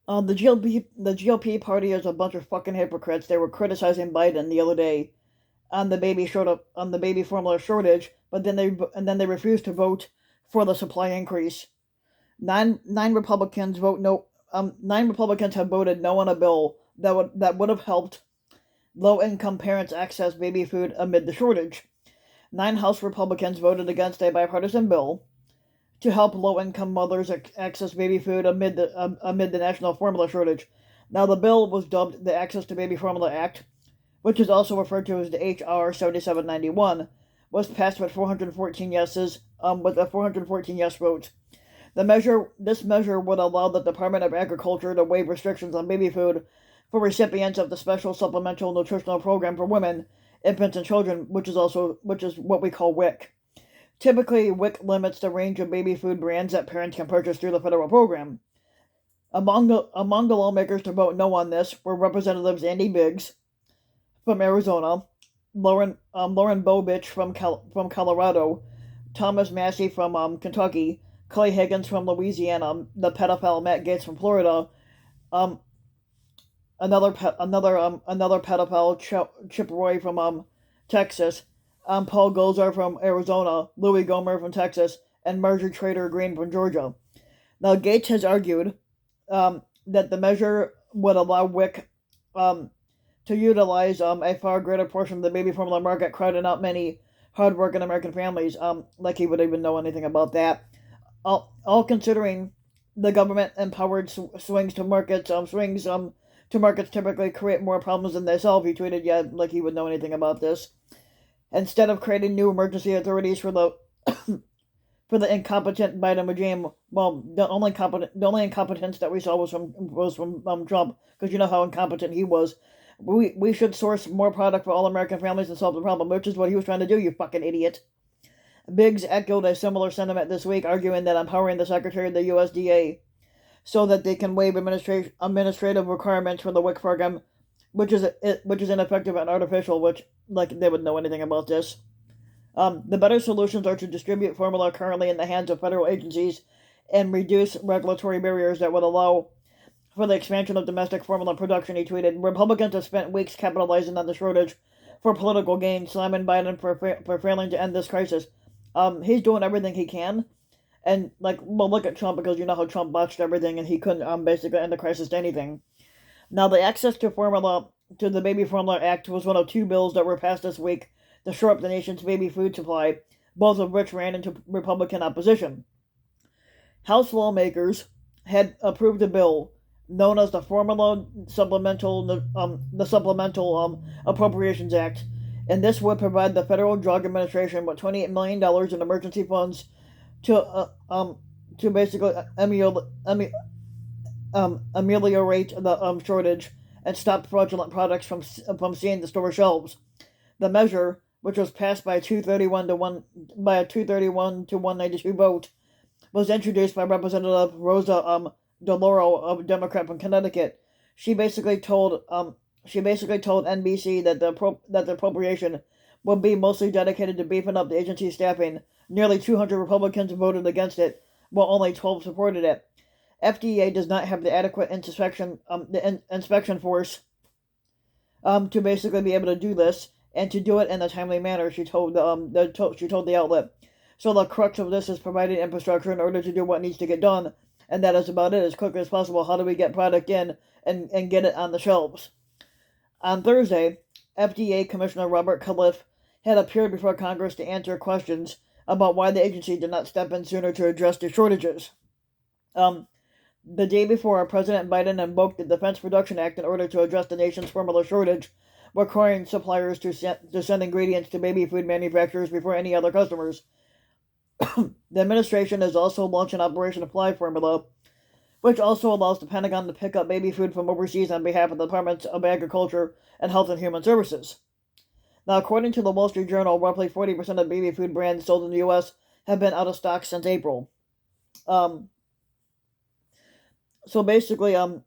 The GOP party is a bunch of fucking hypocrites. They were criticizing Biden the other day on the baby formula shortage, but then they refused to vote for the supply increase. Nine Republicans have voted no on a bill that would have helped low income parents access baby food amid the shortage. Nine House Republicans voted against a bipartisan bill to help low income mothers access baby food amid the national formula shortage. Now, the bill was dubbed the Access to Baby Formula Act, which is also referred to as the H.R. 7791, was passed with 414 yeses, with a 414 yes votes. This measure would allow the Department of Agriculture to waive restrictions on baby food for recipients of the Special Supplemental Nutritional Program for Women, Infants, and Children, which is what we call WIC. Typically, WIC limits the range of baby food brands that parents can purchase through the federal program. Among the lawmakers to vote no on this were Representatives Andy Biggs from Arizona, Lauren Boebert from Colorado, Thomas Massie from Kentucky, Clay Higgins from Louisiana, the pedophile Matt Gaetz from Florida, um, another pedophile Chip Roy from Texas, Paul Gosar from Arizona, Louis Gohmert from Texas, and Marjorie Taylor Greene from Georgia. Now, Gaetz has argued that the measure would allow WIC to utilize a far greater portion of the baby formula market, crowding out many hardworking American families. Like he would even know anything about that. All considering the government empowered swings to markets typically create more problems than they solve. He tweeted, yeah, like he would know anything about this. Instead of creating new emergency authorities for the for the incompetent Biden regime, well, the only incompetence that we saw was from Trump, because you know how incompetent he was. We should source more product for all American families and solve the problem, which is what he was trying to do. You fucking idiot. Biggs echoed a similar sentiment this week, arguing that empowering the Secretary of the USDA so that they can waive administrative requirements for the WIC program, which is ineffective and artificial. Which, like, they would know anything about this. The better solutions are to distribute formula currently in the hands of federal agencies and reduce regulatory barriers that would allow for the expansion of domestic formula production. He tweeted, Republicans have spent weeks capitalizing on the shortage for political gain, slamming Biden for failing to end this crisis. He's doing everything he can. And, like, well, look at Trump, because you know how Trump botched everything and he couldn't basically end the crisis to anything. Now, the access to the Baby Formula Act was one of two bills that were passed this week to shore up the nation's baby food supply, both of which ran into Republican opposition. House lawmakers had approved a bill known as the Supplemental Appropriations Act, and this would provide the Federal Drug Administration with $28 million in emergency funds to basically ameliorate the shortage and stop fraudulent products from seeing the store shelves. The measure, which was passed by a 231 to 192 vote, was introduced by Representative Rosa DeLauro, a Democrat from Connecticut. She basically told NBC that the appropriation would be mostly dedicated to beefing up the agency's staffing. Nearly 200 Republicans voted against it, while only 12 supported it. FDA does not have the adequate inspection force to basically be able to do this and to do it in a timely manner. She told the outlet. So the crux of this is providing infrastructure in order to do what needs to get done, and that is about it. As quickly as possible, how do we get product in and get it on the shelves? On Thursday, FDA Commissioner Robert Califf had appeared before Congress to answer questions about why the agency did not step in sooner to address the shortages. The day before, President Biden invoked the Defense Production Act in order to address the nation's formula shortage, requiring suppliers to send ingredients to baby food manufacturers before any other customers. The administration is also launching Operation Fly Formula, which also allows the Pentagon to pick up baby food from overseas on behalf of the Departments of Agriculture and Health and Human Services. Now, according to the Wall Street Journal, roughly 40% of baby food brands sold in the U.S. have been out of stock since April. So basically, the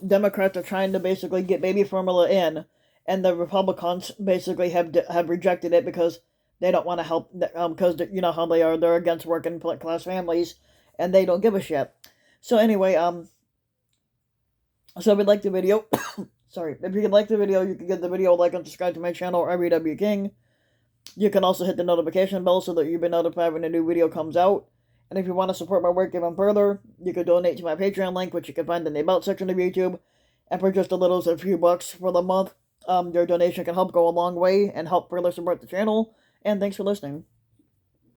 Democrats are trying to basically get baby formula in, and the Republicans basically have rejected it because they don't want to help. Because you know how they are, they're against working class families, and they don't give a shit. So anyway, so if you like the video, sorry, if you like the video, you can give the video a like and subscribe to my channel, RBW King. You can also hit the notification bell so that you'll be notified when a new video comes out. And if you want to support my work even further, you can donate to my Patreon link, which you can find in the About section of YouTube. And for just a little as a few bucks for the month, your donation can help go a long way and help further support the channel. And thanks for listening.